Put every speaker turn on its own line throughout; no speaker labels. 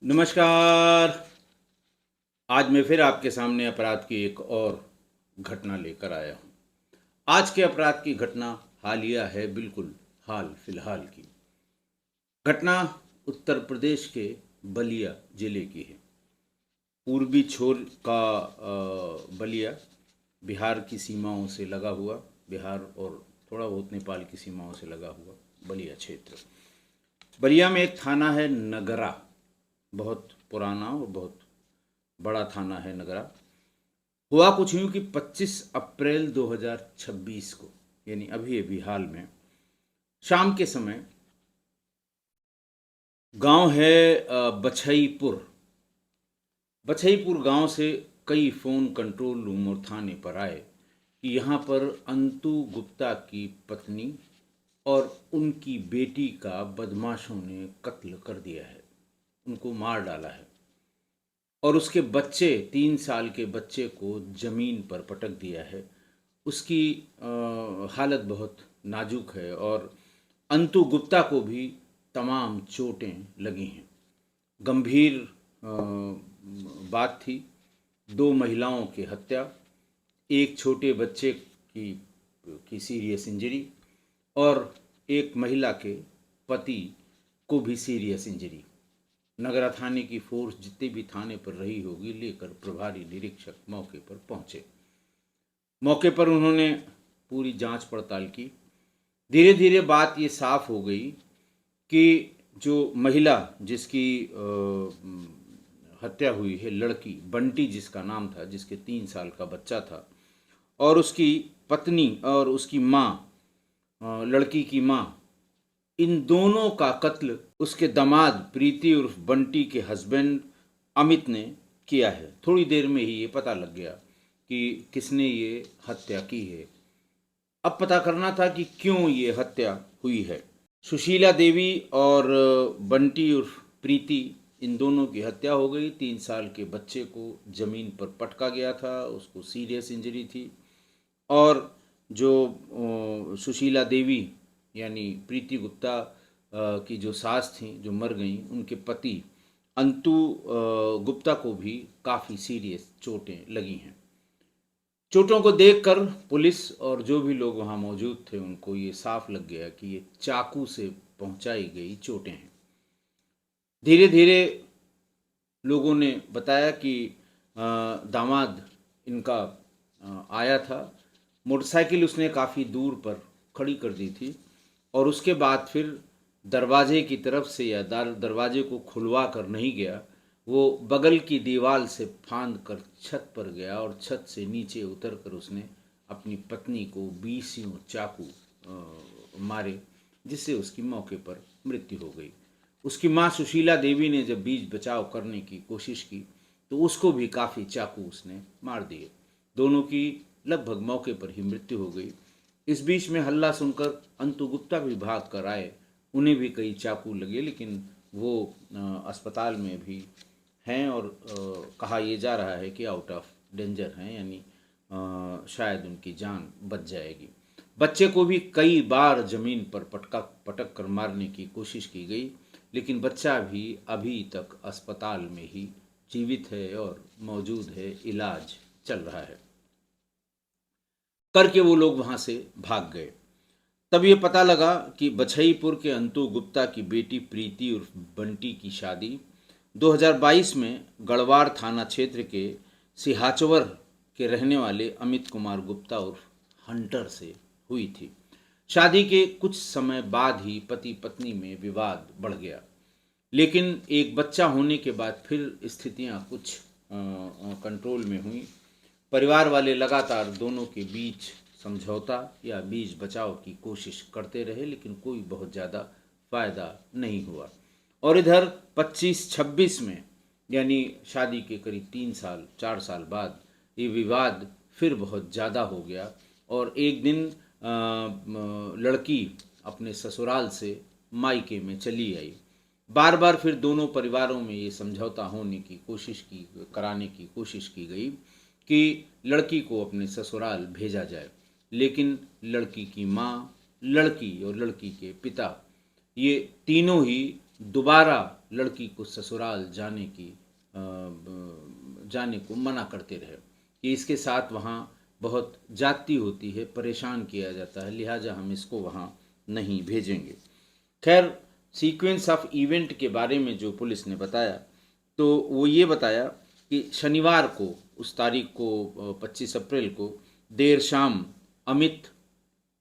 नमस्कार। आज मैं फिर आपके सामने अपराध की एक और घटना लेकर आया हूँ। आज के अपराध की घटना हालिया है, बिल्कुल हाल फिलहाल की घटना। उत्तर प्रदेश के बलिया जिले की है। पूर्वी छोर का बलिया बिहार की सीमाओं से लगा हुआ, बिहार और थोड़ा बहुत नेपाल की सीमाओं से लगा हुआ बलिया क्षेत्र। बलिया में एक थाना है नगरा, बहुत पुराना और बहुत बड़ा थाना है नगरा। हुआ कुछ यूं कि 25 अप्रैल 2026 को, यानी अभी अभी हाल में, शाम के समय गांव है बछईपुर। बछईपुर गांव से कई फोन कंट्रोल रूम और थाने पर आए कि यहाँ पर अंतु गुप्ता की पत्नी और उनकी बेटी का बदमाशों ने कत्ल कर दिया है, उनको मार डाला है। और उसके बच्चे, 3 साल के बच्चे को जमीन पर पटक दिया है। उसकी हालत बहुत नाजुक है और अंतु गुप्ता को भी तमाम चोटें लगी हैं। गंभीर बात थी। 2 महिलाओं की हत्या, एक छोटे बच्चे की सीरियस इंजरी और एक महिला के पति को भी सीरियस इंजरी। नगरा थाने की फोर्स जितने भी थाने पर रही होगी लेकर प्रभारी निरीक्षक मौके पर पहुंचे। मौके पर उन्होंने पूरी जांच पड़ताल की। धीरे धीरे बात ये साफ हो गई कि जो महिला जिसकी हत्या हुई है, लड़की बंटी जिसका नाम था, जिसके 3 साल का बच्चा था, और उसकी पत्नी और उसकी माँ, लड़की की माँ, इन दोनों का कत्ल उसके दामाद प्रीति उर्फ बंटी के हस्बैंड अमित ने किया है। थोड़ी देर में ही ये पता लग गया कि किसने ये हत्या की है। अब पता करना था कि क्यों ये हत्या हुई है। सुशीला देवी और बंटी उर्फ प्रीति, इन दोनों की हत्या हो गई। 3 साल के बच्चे को जमीन पर पटका गया था, उसको सीरियस इंजरी थी। और जो सुशीला देवी यानी प्रीति गुप्ता की जो सास थी, जो मर गई, उनके पति अंतु गुप्ता को भी काफ़ी सीरियस चोटें लगी हैं। चोटों को देखकर पुलिस और जो भी लोग वहाँ मौजूद थे उनको ये साफ लग गया कि ये चाकू से पहुंचाई गई चोटें हैं। धीरे धीरे लोगों ने बताया कि दामाद इनका आया था। मोटरसाइकिल उसने काफ़ी दूर पर खड़ी कर दी थी और उसके बाद फिर दरवाजे की तरफ से या दरवाजे को खुलवा कर नहीं गया, वो बगल की दीवार से फांद कर छत पर गया और छत से नीचे उतर कर उसने अपनी पत्नी को 20 चाकू मारे, जिससे उसकी मौके पर मृत्यु हो गई। उसकी माँ सुशीला देवी ने जब बीच बचाव करने की कोशिश की तो उसको भी काफ़ी चाकू उसने मार दिए। दोनों की लगभग मौके पर ही मृत्यु हो गई। इस बीच में हल्ला सुनकर अंतु गुप्ता भी भाग कर आए। उन्हें भी कई चाकू लगे, लेकिन वो अस्पताल में भी हैं और कहा यह जा रहा है कि आउट ऑफ डेंजर हैं, यानी शायद उनकी जान बच जाएगी। बच्चे को भी कई बार जमीन पर पटक कर मारने की कोशिश की गई, लेकिन बच्चा भी अभी तक अस्पताल में ही जीवित है और मौजूद है, इलाज चल रहा है। करके वो लोग वहां से भाग गए। तब ये पता लगा कि बछईपुर के अंतु गुप्ता की बेटी प्रीति उर्फ बंटी की शादी 2022 में गढ़वाड़ थाना क्षेत्र के सिहाचवर के रहने वाले अमित कुमार गुप्ता उर्फ हंटर से हुई थी। शादी के कुछ समय बाद ही पति पत्नी में विवाद बढ़ गया, लेकिन एक बच्चा होने के बाद फिर स्थितियां कुछ कंट्रोल में हुई। परिवार वाले लगातार दोनों के बीच समझौता या बीच बचाव की कोशिश करते रहे, लेकिन कोई बहुत ज़्यादा फायदा नहीं हुआ। और इधर 25-26 में, यानी शादी के करीब 3 साल 4 साल बाद, ये विवाद फिर बहुत ज़्यादा हो गया। और एक दिन लड़की अपने ससुराल से मायके में चली आई। बार बार फिर दोनों परिवारों में ये समझौता होने की कोशिश की, कराने की कोशिश की गई कि लड़की को अपने ससुराल भेजा जाए, लेकिन लड़की की माँ, लड़की और लड़की के पिता, ये तीनों ही दोबारा लड़की को ससुराल जाने को मना करते रहे कि इसके साथ वहाँ बहुत जाती होती है, परेशान किया जाता है, लिहाजा हम इसको वहाँ नहीं भेजेंगे। खैर, सीक्वेंस ऑफ इवेंट के बारे में जो पुलिस ने बताया तो वो ये बताया कि शनिवार को, उस तारीख को 25 अप्रैल को देर शाम अमित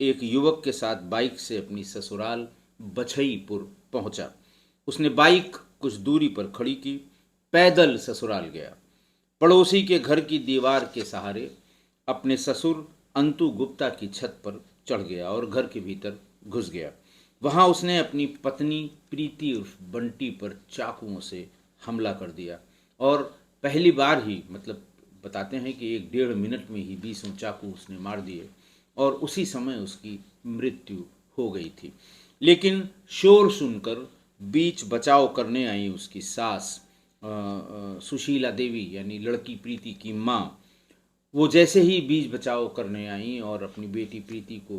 एक युवक के साथ बाइक से अपनी ससुराल बछईपुर पहुंचा। उसने बाइक कुछ दूरी पर खड़ी की, पैदल ससुराल गया। पड़ोसी के घर की दीवार के सहारे अपने ससुर अंतु गुप्ता की छत पर चढ़ गया और घर के भीतर घुस गया। वहां उसने अपनी पत्नी प्रीति उर्फ बंटी पर चाकुओं से हमला कर दिया और पहली बार ही, मतलब बताते हैं कि 1-1.5 मिनट में ही 20 चाकू उसने मार दिए और उसी समय उसकी मृत्यु हो गई थी। लेकिन शोर सुनकर बीच बचाव करने आई उसकी सास सुशीला देवी, यानी लड़की प्रीति की माँ, वो जैसे ही बीच बचाव करने आई और अपनी बेटी प्रीति को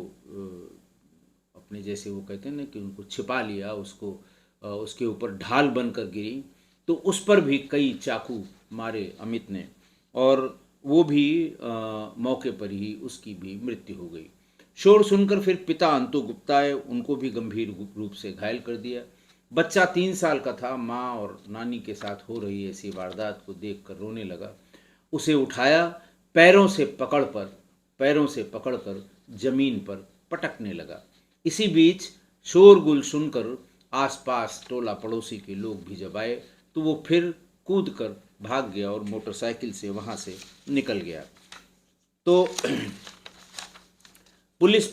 अपने, जैसे वो कहते हैं ना कि उनको छिपा लिया, उसको उसके ऊपर ढाल बनकर गिरी, तो उस पर भी कई चाकू मारे अमित ने और वो भी मौके पर ही उसकी भी मृत्यु हो गई। शोर सुनकर फिर पिता अंतु गुप्ता आए, उनको भी गंभीर रूप से घायल कर दिया। बच्चा 3 साल का था, माँ और नानी के साथ हो रही ऐसी वारदात को देखकर रोने लगा। उसे उठाया, पैरों से पकड़कर जमीन पर पटकने लगा। इसी बीच शोरगुल सुनकर आसपास टोला पड़ोसी के लोग भी जब आए तो वो फिर कूदकर भाग गया और मोटरसाइकिल से वहां से निकल गया। तो पुलिस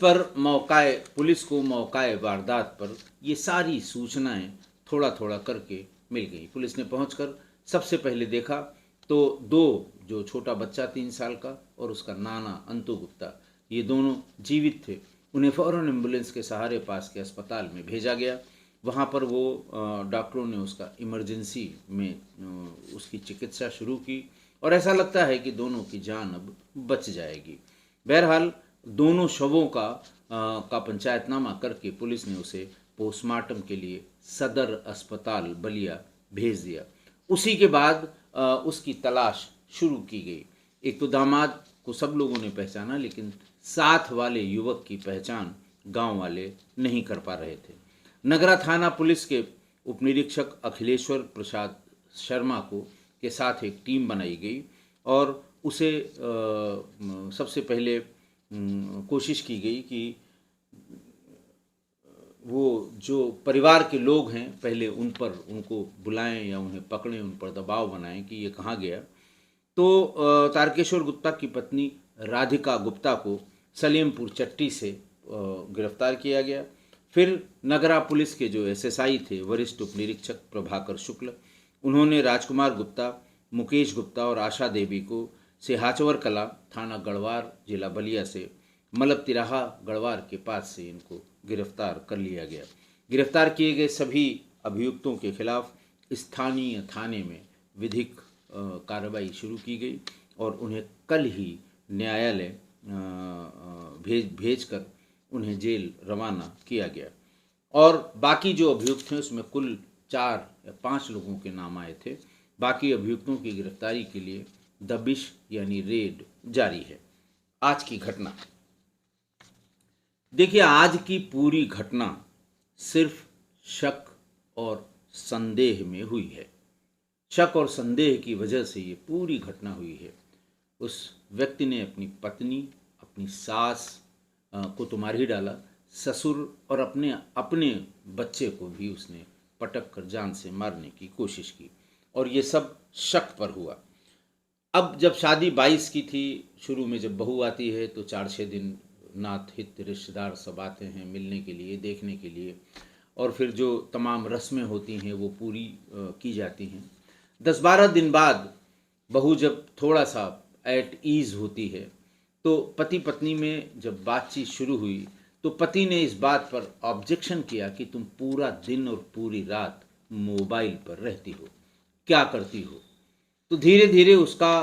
को मौकाए वारदात पर ये सारी सूचनाएं थोड़ा थोड़ा करके मिल गई। पुलिस ने पहुंचकर सबसे पहले देखा तो 2 जो छोटा बच्चा 3 साल का और उसका नाना अंतु गुप्ता, ये दोनों जीवित थे। उन्हें फौरन एम्बुलेंस के सहारे पास के अस्पताल में भेजा गया। वहाँ पर वो डॉक्टरों ने उसका इमरजेंसी में उसकी चिकित्सा शुरू की और ऐसा लगता है कि दोनों की जान अब बच जाएगी। बहरहाल दोनों शवों का पंचायतनामा करके पुलिस ने उसे पोस्टमार्टम के लिए सदर अस्पताल बलिया भेज दिया। उसी के बाद उसकी तलाश शुरू की गई। एक तो दामाद को सब लोगों ने पहचाना, लेकिन साथ वाले युवक की पहचान गांव वाले नहीं कर पा रहे थे। नगरा थाना पुलिस के उपनिरीक्षक अखिलेश्वर प्रसाद शर्मा के साथ एक टीम बनाई गई और उसे सबसे पहले कोशिश की गई कि वो जो परिवार के लोग हैं पहले उनको बुलाएं या उन्हें पकड़ें, उन पर दबाव बनाएं कि ये कहाँ गया। तो तारकेश्वर गुप्ता की पत्नी राधिका गुप्ता को सलेमपुर चट्टी से गिरफ्तार किया गया। फिर नगरा पुलिस के जो एसएसआई थे, वरिष्ठ उपनिरीक्षक प्रभाकर शुक्ल, उन्होंने राजकुमार गुप्ता, मुकेश गुप्ता और आशा देवी को सिहाचवर कला थाना गढ़वार जिला बलिया से मलब तिराहा गढ़वार के पास से इनको गिरफ्तार कर लिया गया। गिरफ्तार किए गए सभी अभियुक्तों के खिलाफ स्थानीय थाने में विधिक कार्रवाई शुरू की गई और उन्हें कल ही न्यायालय भेजकर उन्हें जेल रवाना किया गया। और बाकी जो अभियुक्त हैं उसमें कुल 4 या 5 लोगों के नाम आए थे। बाकी अभियुक्तों की गिरफ्तारी के लिए दबिश यानी रेड जारी है। आज की घटना देखिए, आज की पूरी घटना सिर्फ शक और संदेह में हुई है। शक और संदेह की वजह से ये पूरी घटना हुई है। उस व्यक्ति ने अपनी पत्नी, अपनी सास को तो मार ही डाला, ससुर और अपने बच्चे को भी उसने पटक कर जान से मारने की कोशिश की और ये सब शक पर हुआ। अब जब शादी 22 की थी, शुरू में जब बहू आती है तो 4-6 दिन नात हित रिश्तेदार सब आते हैं मिलने के लिए, देखने के लिए, और फिर जो तमाम रस्में होती हैं वो पूरी की जाती हैं। 10-12 दिन बाद बहू जब थोड़ा सा एट ईज़ होती है तो पति पत्नी में जब बातचीत शुरू हुई तो पति ने इस बात पर ऑब्जेक्शन किया कि तुम पूरा दिन और पूरी रात मोबाइल पर रहती हो, क्या करती हो। तो धीरे धीरे उसका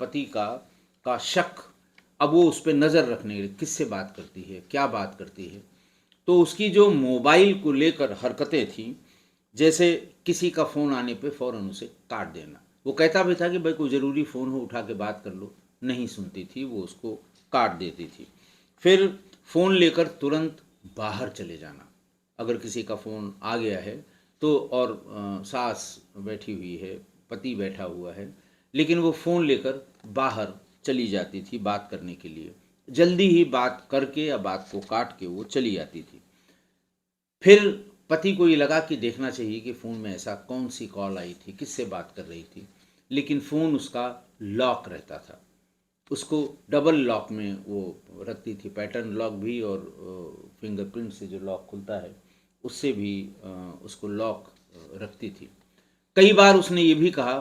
पति का शक, अब वो उस पर नज़र रखने लगे, किससे बात करती है, क्या बात करती है। तो उसकी जो मोबाइल को लेकर हरकतें थी जैसे किसी का फ़ोन आने पे फ़ौरन उसे काट देना। वो कहता भी था कि भाई कोई ज़रूरी फ़ोन हो उठा के बात कर लो, नहीं सुनती थी, वो उसको काट देती थी। फिर फ़ोन लेकर तुरंत बाहर चले जाना। अगर किसी का फ़ोन आ गया है तो और सास बैठी हुई है, पति बैठा हुआ है, लेकिन वो फ़ोन लेकर बाहर चली जाती थी बात करने के लिए। जल्दी ही बात करके या बात को काट के वो चली जाती थी। फिर पति को ये लगा कि देखना चाहिए कि फ़ोन में ऐसा कौन सी कॉल आई थी, किससे बात कर रही थी, लेकिन फ़ोन उसका लॉक रहता था। उसको डबल लॉक में वो रखती थी, पैटर्न लॉक भी और फिंगरप्रिंट से जो लॉक खुलता है उससे भी उसको लॉक रखती थी। कई बार उसने ये भी कहा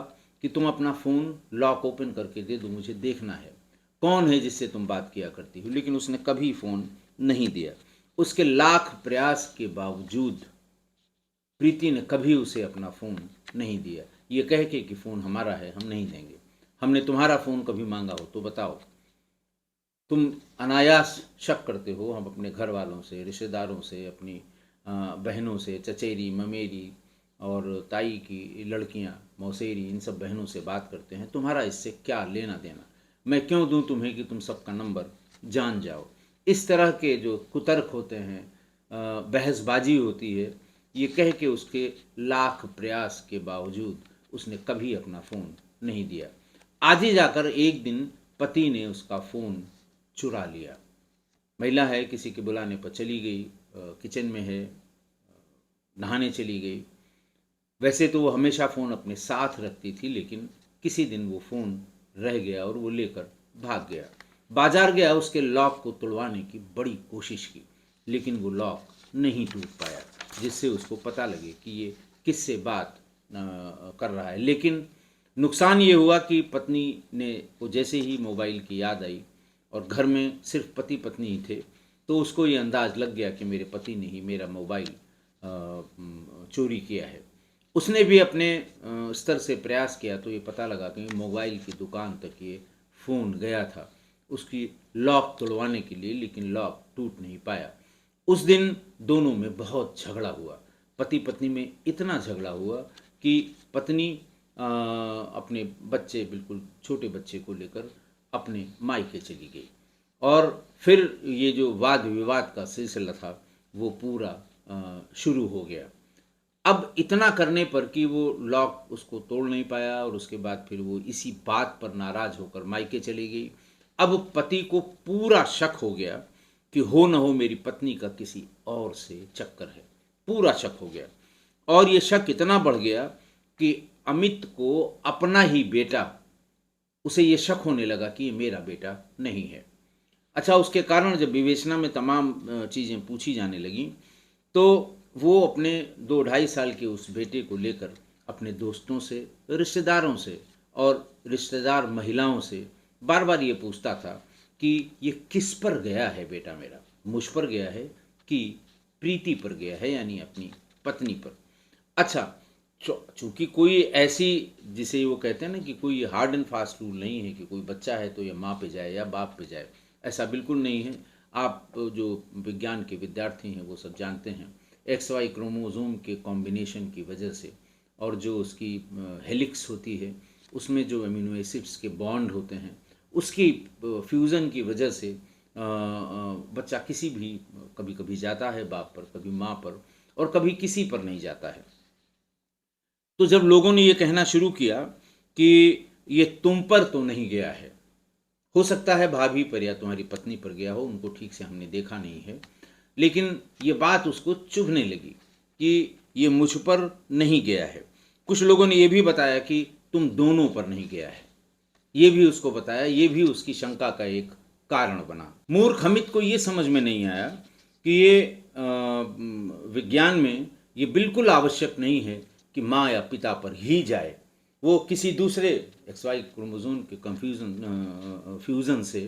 कि तुम अपना फ़ोन लॉक ओपन करके दे दो, मुझे देखना है कौन है जिससे तुम बात किया करती हो, लेकिन उसने कभी फ़ोन नहीं दिया। उसके लाख प्रयास के बावजूद प्रीति ने कभी उसे अपना फ़ोन नहीं दिया, ये कह के कि फ़ोन हमारा है, हम नहीं देंगे। हमने तुम्हारा फ़ोन कभी मांगा हो तो बताओ। तुम अनायास शक करते हो, हम अपने घर वालों से, रिश्तेदारों से, अपनी बहनों से, चचेरी, ममेरी और ताई की लड़कियां, मौसेरी, इन सब बहनों से बात करते हैं, तुम्हारा इससे क्या लेना देना? मैं क्यों दूं तुम्हें कि तुम सबका नंबर जान जाओ? इस तरह के जो कुतर्क होते हैं, बहसबाजी होती है, ये कह के उसके लाख प्रयास के बावजूद उसने कभी अपना फ़ोन नहीं दिया। आज ही जाकर एक दिन पति ने उसका फ़ोन चुरा लिया। महिला है, किसी के बुलाने पर चली गई, किचन में है, नहाने चली गई। वैसे तो वो हमेशा फ़ोन अपने साथ रखती थी, लेकिन किसी दिन वो फ़ोन रह गया और वो लेकर भाग गया। बाजार गया, उसके लॉक को तोड़वाने की बड़ी कोशिश की, लेकिन वो लॉक नहीं टूट पाया, जिससे उसको पता लगे कि ये किससे बात कर रहा है। लेकिन नुकसान ये हुआ कि पत्नी ने को जैसे ही मोबाइल की याद आई और घर में सिर्फ पति पत्नी ही थे, तो उसको ये अंदाज़ लग गया कि मेरे पति ने ही मेरा मोबाइल चोरी किया है। उसने भी अपने स्तर से प्रयास किया तो ये पता लगा कि मोबाइल की दुकान तक ये फ़ोन गया था उसकी लॉक तोड़वाने के लिए, लेकिन लॉक टूट नहीं पाया। उस दिन दोनों में बहुत झगड़ा हुआ। पति पत्नी में इतना झगड़ा हुआ कि पत्नी अपने बच्चे, बिल्कुल छोटे बच्चे को लेकर अपने मायके चली गई और फिर ये जो वाद विवाद का सिलसिला था वो पूरा शुरू हो गया। अब इतना करने पर कि वो लॉक उसको तोड़ नहीं पाया और उसके बाद फिर वो इसी बात पर नाराज होकर मायके चली गई। अब पति को पूरा शक हो गया कि हो न हो मेरी पत्नी का किसी और से चक्कर है, पूरा शक हो गया। और ये शक इतना बढ़ गया कि अमित को अपना ही बेटा, उसे ये शक होने लगा कि ये मेरा बेटा नहीं है। अच्छा, उसके कारण जब विवेचना में तमाम चीज़ें पूछी जाने लगीं तो वो अपने 2 ढाई साल के उस बेटे को लेकर अपने दोस्तों से, रिश्तेदारों से और रिश्तेदार महिलाओं से बार बार ये पूछता था कि ये किस पर गया है बेटा मेरा, मुझ पर गया है कि प्रीति पर गया है, यानी अपनी पत्नी पर। अच्छा, चूंकि कोई ऐसी, जिसे वो कहते हैं ना कि कोई हार्ड एंड फास्ट रूल नहीं है कि कोई बच्चा है तो ये माँ पे जाए या बाप पे जाए, ऐसा बिल्कुल नहीं है। आप जो विज्ञान के विद्यार्थी हैं वो सब जानते हैं, एक्स वाई क्रोमोसोम के कॉम्बिनेशन की वजह से और जो उसकी हेलिक्स होती है उसमें जो अमीनो एसिड्स के बॉन्ड होते हैं उसकी फ्यूज़न की वजह से बच्चा किसी भी, कभी कभी जाता है बाप पर, कभी माँ पर और कभी किसी पर नहीं जाता है। तो जब लोगों ने ये कहना शुरू किया कि ये तुम पर तो नहीं गया है, हो सकता है भाभी पर या तुम्हारी पत्नी पर गया हो, उनको ठीक से हमने देखा नहीं है, लेकिन ये बात उसको चुभने लगी कि ये मुझ पर नहीं गया है। कुछ लोगों ने ये भी बताया कि तुम दोनों पर नहीं गया है, ये भी उसको बताया, ये भी उसकी शंका का एक कारण बना। मूर्ख अमित को ये समझ में नहीं आया कि ये विज्ञान में ये बिल्कुल आवश्यक नहीं है कि माँ या पिता पर ही जाए, वो किसी दूसरे एक्स वाई क्रोमोसोम के फ्यूज़न से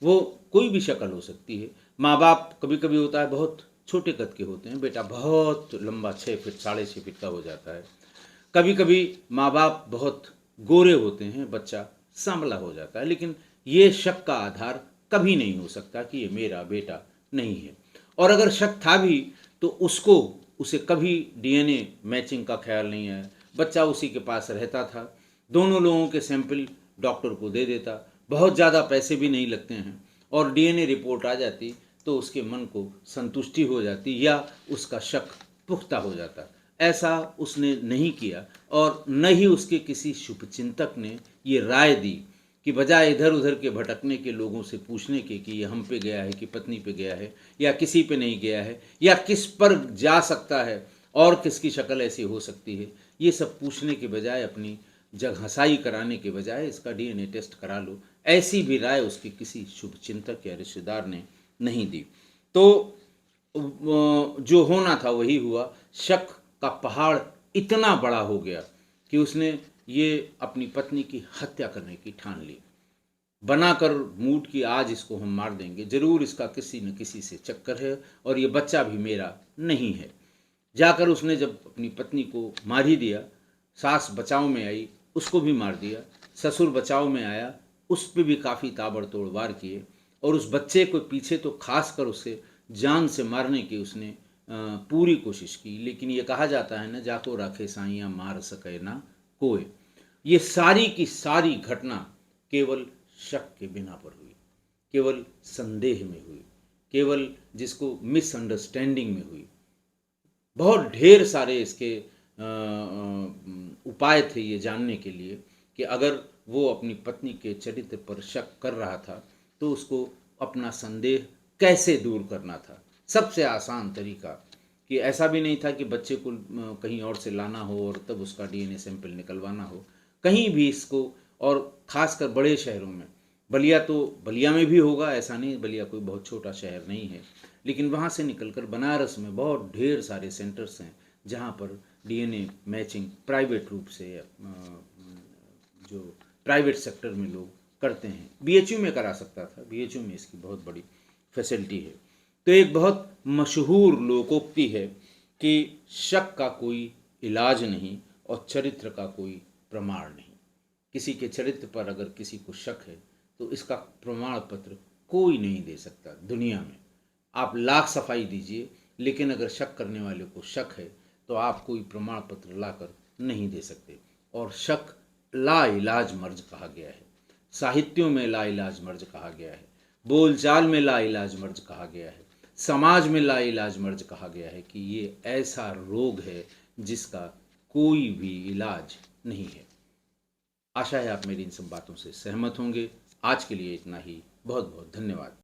वो कोई भी शक्ल हो सकती है। माँ बाप कभी कभी होता है बहुत छोटे कद के होते हैं, बेटा बहुत लंबा 6 फीट 6.5 फीट का हो जाता है। कभी कभी माँ बाप बहुत गोरे होते हैं, बच्चा सांवला हो जाता है, लेकिन ये शक का आधार कभी नहीं हो सकता कि ये मेरा बेटा नहीं है। और अगर शक था भी तो उसको उसे कभी डीएनए मैचिंग का ख्याल नहीं आया। बच्चा उसी के पास रहता था, दोनों लोगों के सैंपल डॉक्टर को दे देता, बहुत ज़्यादा पैसे भी नहीं लगते हैं, और डीएनए रिपोर्ट आ जाती तो उसके मन को संतुष्टि हो जाती या उसका शक पुख्ता हो जाता। ऐसा उसने नहीं किया, और न ही उसके किसी शुभचिंतक ने ये राय दी कि बजाय इधर उधर के भटकने के, लोगों से पूछने के कि ये हम पे गया है कि पत्नी पे गया है या किसी पे नहीं गया है या किस पर जा सकता है और किसकी शक्ल ऐसी हो सकती है, ये सब पूछने के बजाय, अपनी जग हंसाई कराने के बजाय इसका डीएनए टेस्ट करा लो, ऐसी भी राय उसके किसी शुभचिंतक या रिश्तेदार ने नहीं दी। तो जो होना था वही हुआ। शक का पहाड़ इतना बड़ा हो गया कि उसने ये अपनी पत्नी की हत्या करने की ठान ली, बनाकर मूड की आज इसको हम मार देंगे, जरूर इसका किसी न किसी से चक्कर है और ये बच्चा भी मेरा नहीं है। जाकर उसने जब अपनी पत्नी को मार ही दिया, सास बचाव में आई, उसको भी मार दिया, ससुर बचाव में आया, उस पर भी काफ़ी ताबड़तोड़ वार किए, और उस बच्चे को पीछे तो खास कर उसे जान से मारने की उसने पूरी कोशिश की। लेकिन ये कहा जाता है ना, जाको राखे साइयाँ मार सके ना कोई। ये सारी की सारी घटना केवल शक के बिना पर हुई, केवल संदेह में हुई, केवल जिसको मिसअंडरस्टैंडिंग में हुई। बहुत ढेर सारे इसके उपाय थे ये जानने के लिए कि अगर वो अपनी पत्नी के चरित्र पर शक कर रहा था तो उसको अपना संदेह कैसे दूर करना था। सबसे आसान तरीका, कि ऐसा भी नहीं था कि बच्चे को कहीं और से लाना हो और तब उसका डीएनए सैंपल निकलवाना हो, कहीं भी इसको, और ख़ासकर बड़े शहरों में, बलिया तो बलिया में भी होगा, ऐसा नहीं, बलिया कोई बहुत छोटा शहर नहीं है, लेकिन वहाँ से निकलकर बनारस में बहुत ढेर सारे सेंटर्स हैं जहाँ पर डीएनए मैचिंग प्राइवेट रूप से, जो प्राइवेट सेक्टर में लोग करते हैं। बीएचयू में करा सकता था, बीएचयू में इसकी बहुत बड़ी फैसिलिटी है। तो एक बहुत मशहूर लोकोक्ति है कि शक का कोई इलाज नहीं और चरित्र का कोई प्रमाण नहीं। किसी के चरित्र पर अगर किसी को शक है तो इसका प्रमाण पत्र कोई नहीं दे सकता दुनिया में। आप लाख सफाई दीजिए, लेकिन अगर शक करने वाले को शक है तो आप कोई प्रमाण पत्र लाकर नहीं दे सकते। और शक लाइलाज मर्ज कहा गया है, साहित्यों में लाइलाज मर्ज कहा गया है, बोलचाल में लाइलाज मर्ज कहा गया है, समाज में लाइलाज मर्ज कहा गया है कि ये ऐसा रोग है जिसका कोई भी इलाज नहीं है। आशा है आप मेरी इन सब बातों से सहमत होंगे। आज के लिए इतना ही। बहुत बहुत धन्यवाद।